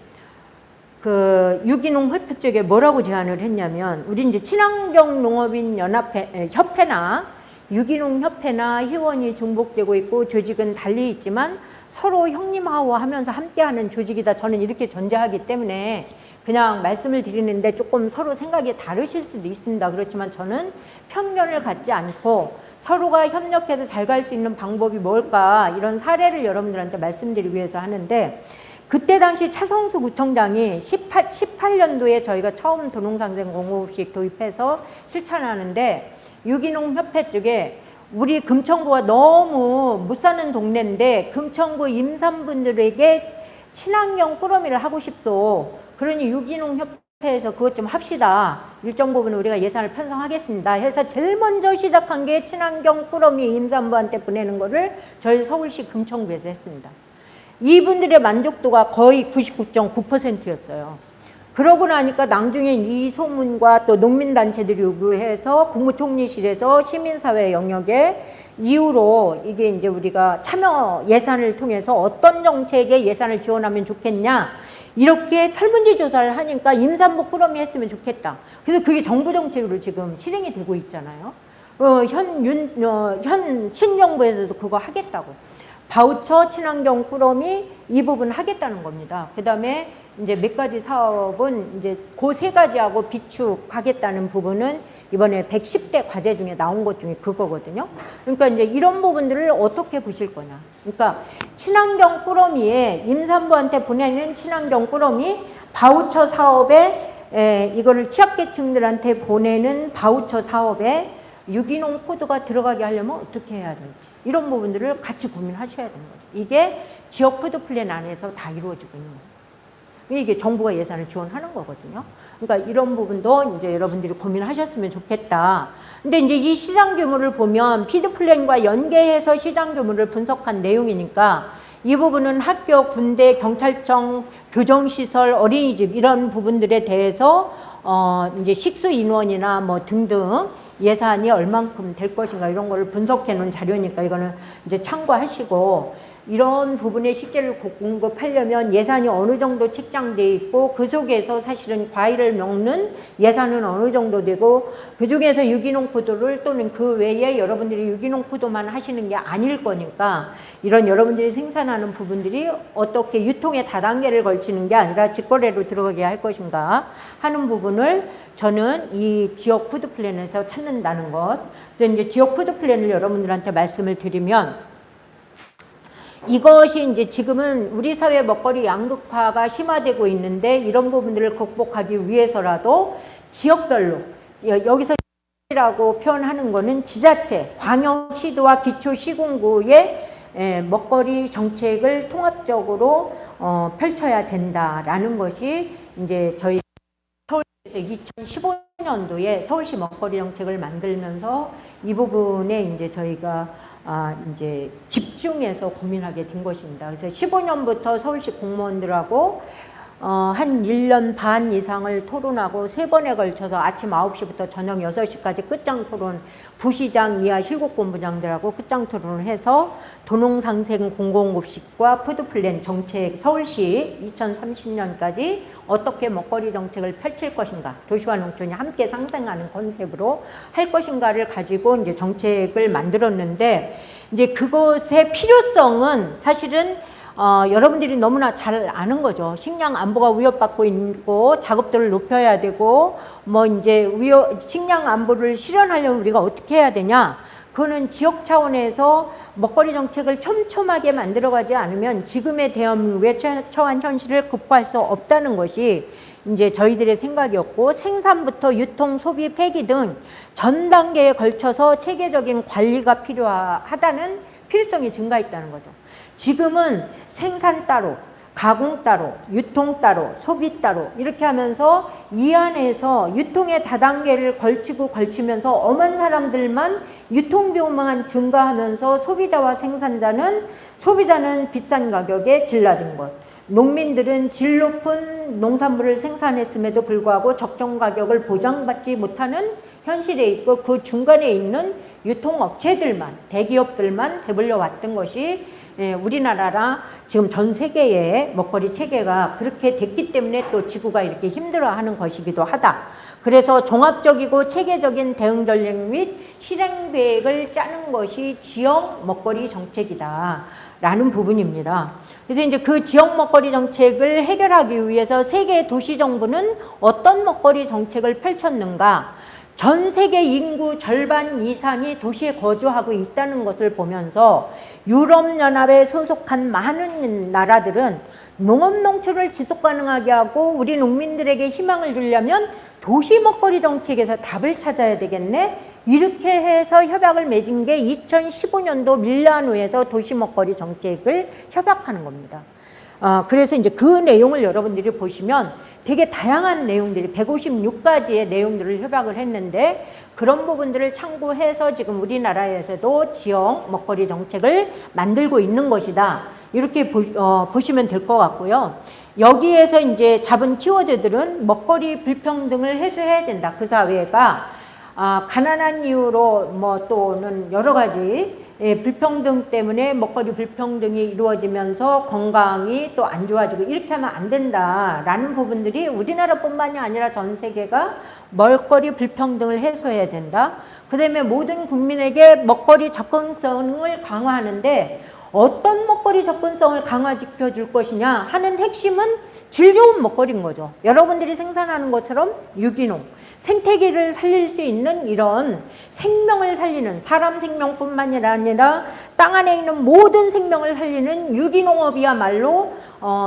그 유기농 협회 쪽에 뭐라고 제안을 했냐면, 우리 이제 친환경 농업인 연합회, 협회나 유기농 협회나 회원이 중복되고 있고 조직은 달리 있지만 서로 형님하고 하면서 함께하는 조직이다. 저는 이렇게 전제하기 때문에 그냥 말씀을 드리는데 조금 서로 생각이 다르실 수도 있습니다. 그렇지만 저는 편견을 갖지 않고 서로가 협력해서 잘 갈 수 있는 방법이 뭘까, 이런 사례를 여러분들한테 말씀드리기 위해서 하는데, 그때 당시 차성수 구청장이 18년도에 저희가 처음 도농상생 공공급식 도입해서 실천하는데, 유기농 협회 쪽에 우리 금천구가 너무 못 사는 동네인데 금천구 임산분들에게 친환경 꾸러미를 하고 싶소. 그러니 유기농 협회에서 그것 좀 합시다. 일정 부분 우리가 예산을 편성하겠습니다. 해서 제일 먼저 시작한 게 친환경 꾸러미 임산부한테 보내는 거를 저희 서울시 금천구에서 했습니다. 이분들의 만족도가 거의 99.9%였어요. 그러고 나니까 나중에 이 소문과 또 농민단체들이 요구해서 국무총리실에서 시민사회 영역에 이후로 이게 이제 우리가 참여 예산을 통해서 어떤 정책에 예산을 지원하면 좋겠냐, 이렇게 설문지 조사를 하니까 임산부 꾸러미 했으면 좋겠다. 그래서 그게 정부 정책으로 지금 실행이 되고 있잖아요. 현 신정부에서도 그거 하겠다고. 바우처 친환경 꾸러미 이 부분 하겠다는 겁니다. 그 다음에 이제 몇 가지 사업은 이제 그 3가지하고 비축하겠다는 부분은 이번에 110대 과제 중에 나온 것 중에 그거거든요. 그러니까 이제 이런 부분들을 어떻게 보실 거냐. 그러니까 친환경 꾸러미에 임산부한테 보내는 친환경 꾸러미 바우처 사업에 이거를 취약계층들한테 보내는 바우처 사업에 유기농 코드가 들어가게 하려면 어떻게 해야 될지 이런 부분들을 같이 고민하셔야 되는 거죠. 이게 지역 푸드 플랜 안에서 다 이루어지고 있는 거예요. 이게 정부가 예산을 지원하는 거거든요. 그러니까 이런 부분도 이제 여러분들이 고민하셨으면 좋겠다. 근데 이제 이 시장 규모를 보면 피드 플랜과 연계해서 시장 규모를 분석한 내용이니까 이 부분은 학교, 군대, 경찰청, 교정시설, 어린이집 이런 부분들에 대해서 이제 식수 인원이나 뭐 등등 예산이 얼만큼 될 것인가 이런 거를 분석해 놓은 자료니까 이거는 이제 참고하시고 이런 부분의 식재를 공급하려면 예산이 어느 정도 책정돼 있고 그 속에서 사실은 과일을 먹는 예산은 어느 정도 되고 그 중에서 유기농 포도를 또는 그 외에 여러분들이 유기농 포도만 하시는 게 아닐 거니까 이런 여러분들이 생산하는 부분들이 어떻게 유통의 다단계를 걸치는 게 아니라 직거래로 들어가게 할 것인가 하는 부분을 저는 이 지역 푸드 플랜에서 찾는다는 것. 그래서 이제 지역 푸드 플랜을 여러분들한테 말씀을 드리면 이것이 이제 지금은 우리 사회 먹거리 양극화가 심화되고 있는데 이런 부분들을 극복하기 위해서라도 지역별로 여기서 라고 표현하는 거는 지자체, 광역시도와 기초시군구의 먹거리 정책을 통합적으로 펼쳐야 된다라는 것이 이제 저희 서울시에서 2015년도에 서울시 먹거리 정책을 만들면서 이 부분에 이제 저희가 이제 집중해서 고민하게 된 것입니다. 그래서 15년부터 서울시 공무원들하고 한 1년 반 이상을 토론하고 3번에 걸쳐서 아침 9시부터 저녁 6시까지 끝장 토론, 부시장 이하 실국본부장들하고 끝장 토론을 해서 도농상생 공공급식과 푸드플랜 정책, 서울시 2030년까지 어떻게 먹거리 정책을 펼칠 것인가, 도시와 농촌이 함께 상생하는 컨셉으로 할 것인가를 가지고 이제 정책을 만들었는데, 이제 그것의 필요성은 사실은 여러분들이 너무나 잘 아는 거죠. 식량 안보가 위협받고 있고 작업들을 높여야 되고 뭐 이제 식량 안보를 실현하려면 우리가 어떻게 해야 되냐? 그거는 지역 차원에서 먹거리 정책을 촘촘하게 만들어가지 않으면 지금의 대한민국의 처한 현실을 극복할 수 없다는 것이 이제 저희들의 생각이었고, 생산부터 유통, 소비, 폐기 등 전 단계에 걸쳐서 체계적인 관리가 필요하다는 필요성이 증가했다는 거죠. 지금은 생산 따로, 가공 따로, 유통 따로, 소비 따로 이렇게 하면서 이 안에서 유통의 다단계를 걸치면서 엄한 사람들만 유통비용만 증가하면서 소비자는 비싼 가격에 질 낮은 것, 농민들은 질 높은 농산물을 생산했음에도 불구하고 적정 가격을 보장받지 못하는 현실에 있고, 그 중간에 있는 유통업체들만, 대기업들만 배불려 왔던 것이 우리나라라 지금 전 세계의 먹거리 체계가 그렇게 됐기 때문에 또 지구가 이렇게 힘들어하는 것이기도 하다. 그래서 종합적이고 체계적인 대응 전략 및 실행 계획을 짜는 것이 지역 먹거리 정책이다 라는 부분입니다. 그래서 이제 그 지역 먹거리 정책을 해결하기 위해서 세계 도시 정부는 어떤 먹거리 정책을 펼쳤는가? 전 세계 인구 절반 이상이 도시에 거주하고 있다는 것을 보면서 유럽연합에 소속한 많은 나라들은 농업 농촌을 지속 가능하게 하고 우리 농민들에게 희망을 주려면 도시 먹거리 정책에서 답을 찾아야 되겠네. 이렇게 해서 협약을 맺은 게 2015년도 밀라노에서 도시 먹거리 정책을 협약하는 겁니다. 그래서 이제 그 내용을 여러분들이 보시면 되게 다양한 내용들이 156가지의 내용들을 협약을 했는데, 그런 부분들을 참고해서 지금 우리나라에서도 지역 먹거리 정책을 만들고 있는 것이다. 이렇게 보시면 될 것 같고요. 여기에서 이제 잡은 키워드들은 먹거리 불평등을 해소해야 된다. 그 사회가 가난한 이유로 뭐 또는 여러 가지 불평등 때문에 먹거리 불평등이 이루어지면서 건강이 또 안 좋아지고 이렇게 하면 안 된다라는 부분들이 우리나라뿐만이 아니라 전 세계가 먹거리 불평등을 해소해야 된다. 그 다음에 모든 국민에게 먹거리 접근성을 강화하는데 어떤 먹거리 접근성을 강화시켜 줄 것이냐 하는 핵심은 질 좋은 먹거리인 거죠. 여러분들이 생산하는 것처럼 유기농, 생태계를 살릴 수 있는 이런 생명을 살리는, 사람 생명뿐만이 아니라 땅 안에 있는 모든 생명을 살리는 유기농업이야말로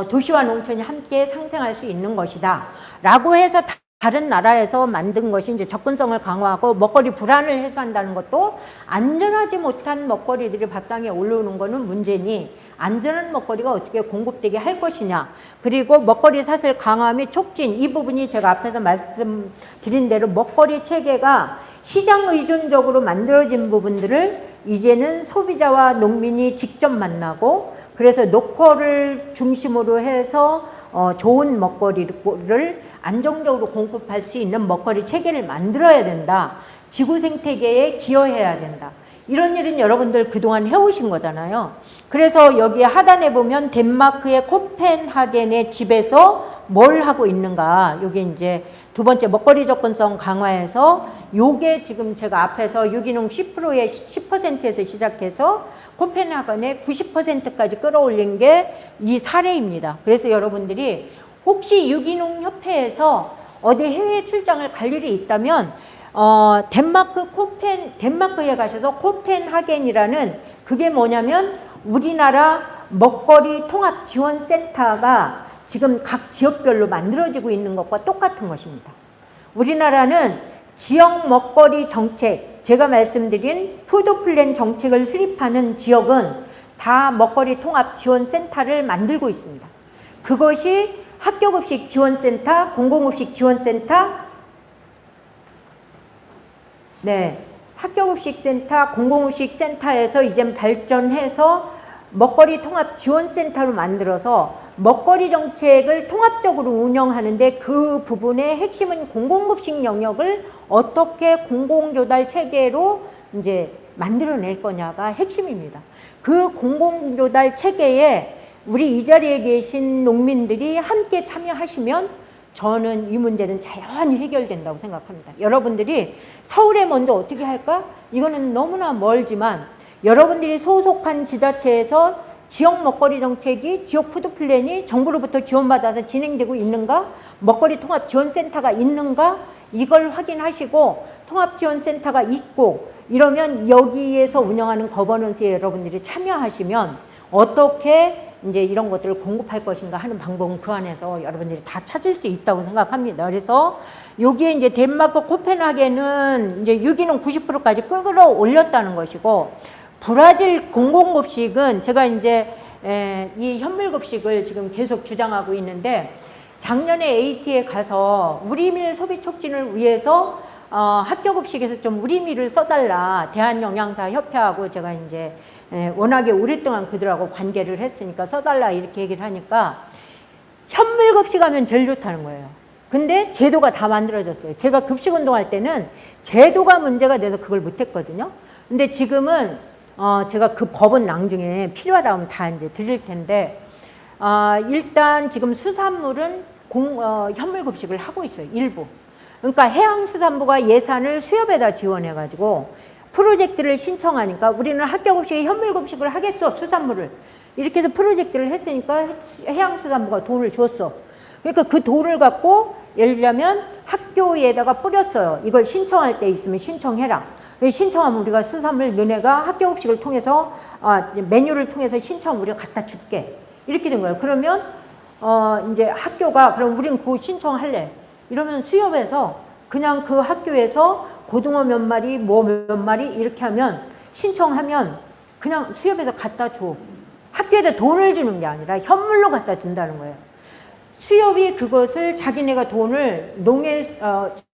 도시와 농촌이 함께 상생할 수 있는 것이다 라고 해서 다른 나라에서 만든 것이 이제 접근성을 강화하고 먹거리 불안을 해소한다는 것도 안전하지 못한 먹거리들이 밥상에 올라오는 거는 문제니 안전한 먹거리가 어떻게 공급되게 할 것이냐. 그리고 먹거리 사슬 강화 및 촉진, 이 부분이 제가 앞에서 말씀드린 대로 먹거리 체계가 시장 의존적으로 만들어진 부분들을 이제는 소비자와 농민이 직접 만나고, 그래서 노컬을 중심으로 해서 좋은 먹거리를 안정적으로 공급할 수 있는 먹거리 체계를 만들어야 된다. 지구 생태계에 기여해야 된다. 이런 일은 여러분들 그동안 해오신 거잖아요. 그래서 여기 하단에 보면 덴마크의 코펜하겐의 집에서 뭘 하고 있는가. 여기 이제 두 번째 먹거리 접근성 강화에서 요게 지금 제가 앞에서 유기농 10%에 10%에서 시작해서 코펜하겐의 90%까지 끌어올린 게 이 사례입니다. 그래서 여러분들이 혹시 유기농 협회에서 어디 해외 출장을 갈 일이 있다면 덴마크에 가셔서 코펜하겐이라는, 그게 뭐냐면 우리나라 먹거리 통합 지원 센터가 지금 각 지역별로 만들어지고 있는 것과 똑같은 것입니다. 우리나라는 지역 먹거리 정책, 제가 말씀드린 푸드 플랜 정책을 수립하는 지역은 다 먹거리 통합 지원 센터를 만들고 있습니다. 그것이 학교급식 지원센터, 공공급식 지원센터, 네, 학교급식센터, 공공급식센터에서 이제 발전해서 먹거리 통합 지원센터로 만들어서 먹거리 정책을 통합적으로 운영하는데, 그 부분의 핵심은 공공급식 영역을 어떻게 공공조달 체계로 이제 만들어낼 거냐가 핵심입니다. 그 공공조달 체계에 우리 이 자리에 계신 농민들이 함께 참여하시면 저는 이 문제는 자연히 해결된다고 생각합니다. 여러분들이 서울에 먼저 어떻게 할까? 이거는 너무나 멀지만 여러분들이 소속한 지자체에서 지역 먹거리 정책이, 지역 푸드 플랜이 정부로부터 지원받아서 진행되고 있는가? 먹거리 통합 지원센터가 있는가? 이걸 확인하시고 통합 지원센터가 있고 이러면 여기에서 운영하는 거버넌스에 여러분들이 참여하시면 어떻게 이제 이런 것들을 공급할 것인가 하는 방법은 그 안에서 여러분들이 다 찾을 수 있다고 생각합니다. 그래서 여기에 이제 덴마크 코펜하겐은 이제 유기농 90%까지 끌어올렸다는 것이고, 브라질 공공급식은 제가 이제 이 현물급식을 지금 계속 주장하고 있는데, 작년에 AT에 가서 우리밀 소비 촉진을 위해서 학교급식에서 좀 우리밀을 써달라, 대한영양사 협회하고 제가 이제 워낙에 오랫동안 그들하고 관계를 했으니까 써달라 이렇게 얘기를 하니까 현물급식 하면 제일 좋다는 거예요. 근데 제도가 다 만들어졌어요. 제가 급식운동할 때는 제도가 문제가 돼서 그걸 못했거든요. 근데 지금은 제가 그 법은 나중에 필요하다 하면 다 이제 드릴 텐데, 일단 지금 수산물은 현물급식을 하고 있어요. 일부. 그러니까 해양수산부가 예산을 수협에다 지원해가지고 프로젝트를 신청하니까 우리는 학교급식에 현물급식을 하겠어, 수산물을. 이렇게 해서 프로젝트를 했으니까 해양수산부가 돈을 줬어. 그러니까 그 돈을 갖고 예를 들자면 학교에다가 뿌렸어요. 이걸 신청할 때 있으면 신청해라. 신청하면 우리가 수산물 너네가 학교급식을 통해서 메뉴를 통해서 신청 우리가 갖다 줄게. 이렇게 된 거예요. 그러면 이제 학교가 그럼 우리는 그거 신청할래. 이러면 수협에서 그냥 그 학교에서 고등어 몇 마리, 뭐 몇 마리 이렇게 하면 신청하면 그냥 수협에서 갖다 줘. 학교에다 돈을 주는 게 아니라 현물로 갖다 준다는 거예요. 수협이 그것을 자기네가 돈을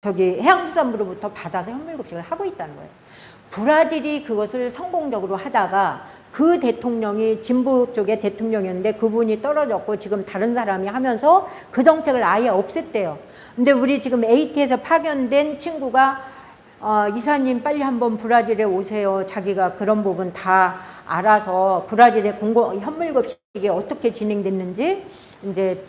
해양수산부로부터 받아서 현물급식을 하고 있다는 거예요. 브라질이 그것을 성공적으로 하다가 그 대통령이 진보 쪽의 대통령이었는데 그분이 떨어졌고 지금 다른 사람이 하면서 그 정책을 아예 없앴대요. 근데 우리 지금 AT에서 파견된 친구가 이사님 빨리 한번 브라질에 오세요. 자기가 그런 부분 다 알아서 브라질의 현물급식이 어떻게 진행됐는지 이제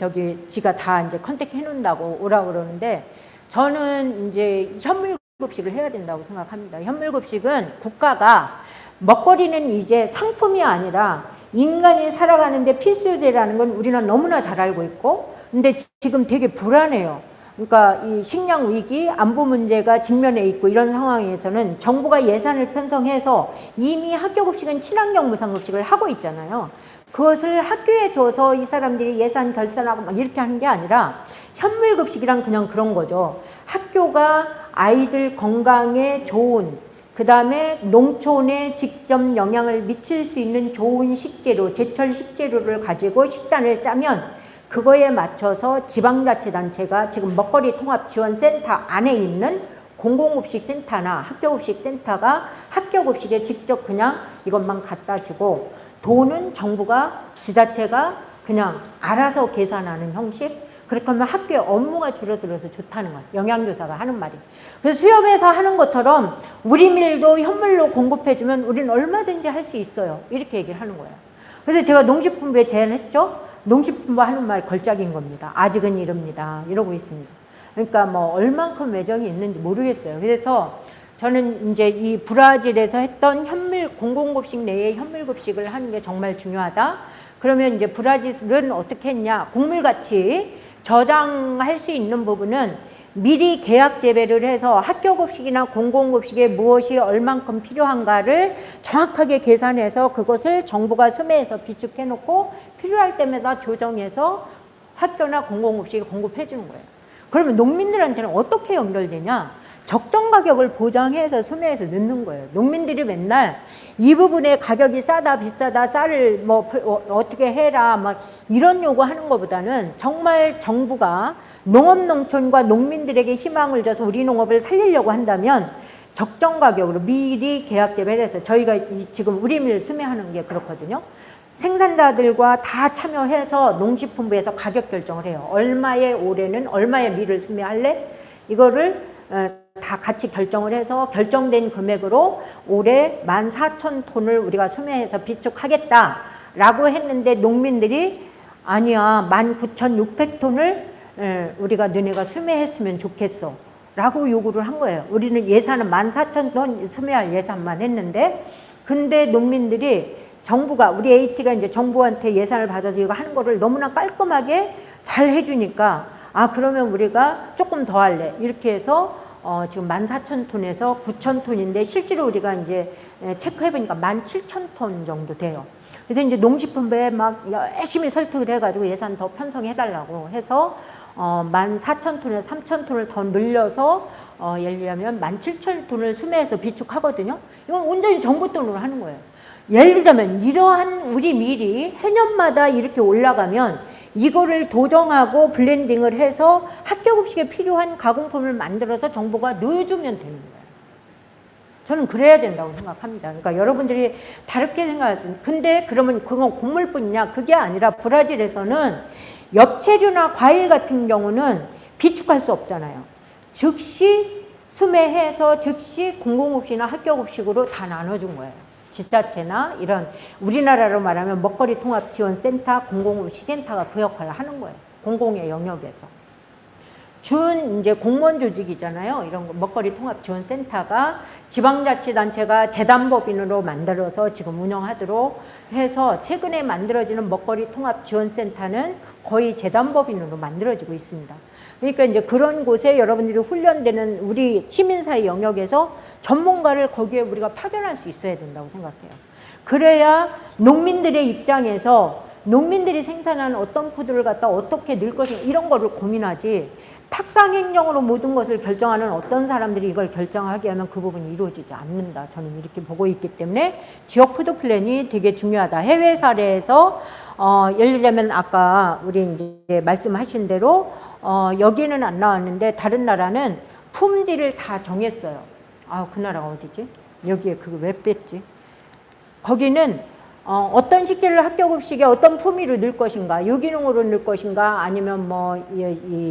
지가 다 이제 컨택 해놓는다고 오라고 그러는데, 저는 이제 현물급식을 해야 된다고 생각합니다. 현물급식은 국가가, 먹거리는 이제 상품이 아니라 인간이 살아가는데 필수제라는 건 우리는 너무나 잘 알고 있고, 근데 지금 되게 불안해요. 그러니까 이 식량 위기, 안보 문제가 직면해 있고 이런 상황에서는 정부가 예산을 편성해서 이미 학교급식은 친환경 무상급식을 하고 있잖아요. 그것을 학교에 줘서 이 사람들이 예산 결산하고 막 이렇게 하는 게 아니라 현물급식이란 그냥 그런 거죠. 학교가 아이들 건강에 좋은, 그 다음에 농촌에 직접 영향을 미칠 수 있는 좋은 식재료, 제철 식재료를 가지고 식단을 짜면 그거에 맞춰서 지방자치단체가 지금 먹거리 통합지원센터 안에 있는 공공급식센터나 학교급식센터가 학교급식에 직접 그냥 이것만 갖다 주고, 돈은 정부가, 지자체가 그냥 알아서 계산하는 형식. 그렇게 하면 학교의 업무가 줄어들어서 좋다는 거예요. 영양교사가 하는 말이. 그래서 수협에서 하는 것처럼 우리 밀도 현물로 공급해주면 우리는 얼마든지 할 수 있어요. 이렇게 얘기를 하는 거예요. 그래서 제가 농식품부에 제안했죠. 농식품부 하는 말 걸작인 겁니다. 아직은 이릅니다. 이러고 있습니다. 그러니까 뭐 얼만큼 외정이 있는지 모르겠어요. 그래서 저는 이제 이 브라질에서 했던 현물, 공공급식 내에 현물급식을 하는 게 정말 중요하다. 그러면 이제 브라질은 어떻게 했냐. 곡물같이 저장할 수 있는 부분은 미리 계약 재배를 해서 학교급식이나 공공급식에 무엇이 얼만큼 필요한가를 정확하게 계산해서 그것을 정부가 수매해서 비축해 놓고 필요할 때마다 조정해서 학교나 공공급식에 공급해 주는 거예요. 그러면 농민들한테는 어떻게 연결되냐? 적정 가격을 보장해서 수매해서 넣는 거예요. 농민들이 맨날 이 부분에 가격이 싸다 비싸다 쌀을 뭐 어떻게 해라 막 이런 요구하는 것보다는 정말 정부가 농업농촌과 농민들에게 희망을 줘서 우리 농업을 살리려고 한다면 적정 가격으로 미리 계약 재배를 해서, 저희가 지금 우리밀 수매하는 게 그렇거든요. 생산자들과 다 참여해서 농식품부에서 가격 결정을 해요. 얼마의 올해는 얼마의 밀을 수매할래? 이거를 다 같이 결정을 해서 결정된 금액으로 올해 14,000톤을 우리가 수매해서 비축하겠다라고 했는데 농민들이 아니야 19,600톤을 우리가 너네가 수매했으면 좋겠어 라고 요구를 한 거예요. 우리는 예산은 14,000톤 수매할 예산만 했는데, 근데 농민들이 정부가, 우리 AT가 이제 정부한테 예산을 받아서 이거 하는 거를 너무나 깔끔하게 잘 해주니까, 아 그러면 우리가 조금 더 할래 이렇게 해서 지금 14,000톤에서 9,000톤인데 실제로 우리가 이제 체크해보니까 17,000톤 정도 돼요. 그래서 이제 농식품부에 막 열심히 설득을 해가지고 예산 더 편성해달라고 해서 14,000톤에서 3,000톤을 더 늘려서 예를 들면 17,000톤을 수매해서 비축하거든요. 이건 온전히 정부 돈으로 하는 거예요. 예를 들자면 이러한 우리 밀이 해년마다 이렇게 올라가면 이거를 도정하고 블렌딩을 해서 학교급식에 필요한 가공품을 만들어서 정부가 넣어주면 되는 거예요. 저는 그래야 된다고 생각합니다. 그러니까 여러분들이 다르게 생각하시면, 근데 그러면 그건 곡물뿐이냐? 그게 아니라 브라질에서는 엽채류나 과일 같은 경우는 비축할 수 없잖아요. 즉시 수매해서 즉시 공공급식이나 학교급식으로 다 나눠준 거예요. 지자체나 이런 우리나라로 말하면 먹거리 통합지원센터, 공공급식센터가 그 역할을 하는 거예요. 공공의 영역에서. 이제 공무원 조직이잖아요. 이런 거 먹거리 통합지원센터가 지방자치단체가 재단법인으로 만들어서 지금 운영하도록 해서 최근에 만들어지는 먹거리 통합지원센터는 거의 재단법인으로 만들어지고 있습니다. 그러니까 이제 그런 곳에 여러분들이 훈련되는 우리 시민사회 영역에서 전문가를 거기에 우리가 파견할 수 있어야 된다고 생각해요. 그래야 농민들의 입장에서 농민들이 생산하는 어떤 푸드를 갖다 어떻게 넣을 것인가 이런 거를 고민하지, 탁상행정으로 모든 것을 결정하는 어떤 사람들이 이걸 결정하게 하면 그 부분이 이루어지지 않는다. 저는 이렇게 보고 있기 때문에 지역 푸드 플랜이 되게 중요하다. 해외 사례에서 예를 들자면 아까 우리 이제 말씀하신 대로 여기는 안 나왔는데 다른 나라는 품질을 다 정했어요. 아, 그 나라가 어디지? 여기에 그거 왜 뺐지? 거기는 어떤 식재료를 학교급식에 어떤 품위로 넣을 것인가, 유기농으로 넣을 것인가, 아니면 뭐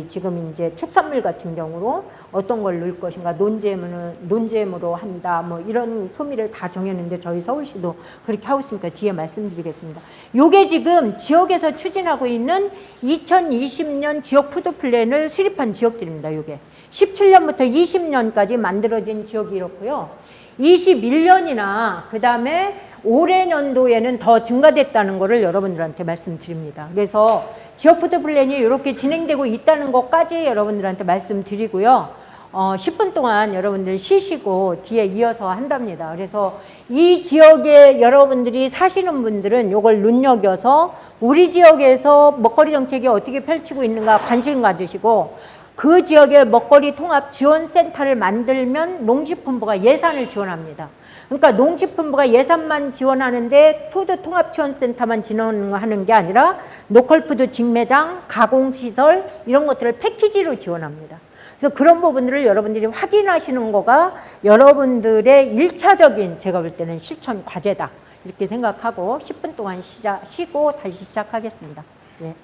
지금 이제 축산물 같은 경우로 어떤 걸 넣을 것인가, 논잼으로 한다, 뭐 이런 품위를 다 정했는데 저희 서울시도 그렇게 하고 있으니까 뒤에 말씀드리겠습니다. 요게 지금 지역에서 추진하고 있는 2020년 지역 푸드 플랜을 수립한 지역들입니다. 요게 17년부터 20년까지 만들어진 지역이 이렇고요. 21년이나 그 다음에 올해 년도에는 더 증가됐다는 것을 여러분들한테 말씀드립니다. 그래서 지역 푸드 플랜이 이렇게 진행되고 있다는 것까지 여러분들한테 말씀드리고요. 10분 동안 여러분들 쉬시고 뒤에 이어서 한답니다. 그래서 이 지역에 여러분들이 사시는 분들은 이걸 눈여겨서 우리 지역에서 먹거리 정책이 어떻게 펼치고 있는가 관심 가지시고 그 지역에 먹거리 통합 지원센터를 만들면 농식품부가 예산을 지원합니다. 그러니까 농식품부가 예산만 지원하는데 푸드 통합 지원센터만 지원하는 게 아니라 로컬푸드 직매장, 가공시설 이런 것들을 패키지로 지원합니다. 그래서 그런 부분들을 여러분들이 확인하시는 거가 여러분들의 1차적인 제가 볼 때는 실천 과제다. 이렇게 생각하고 10분 동안 쉬고 다시 시작하겠습니다. 예.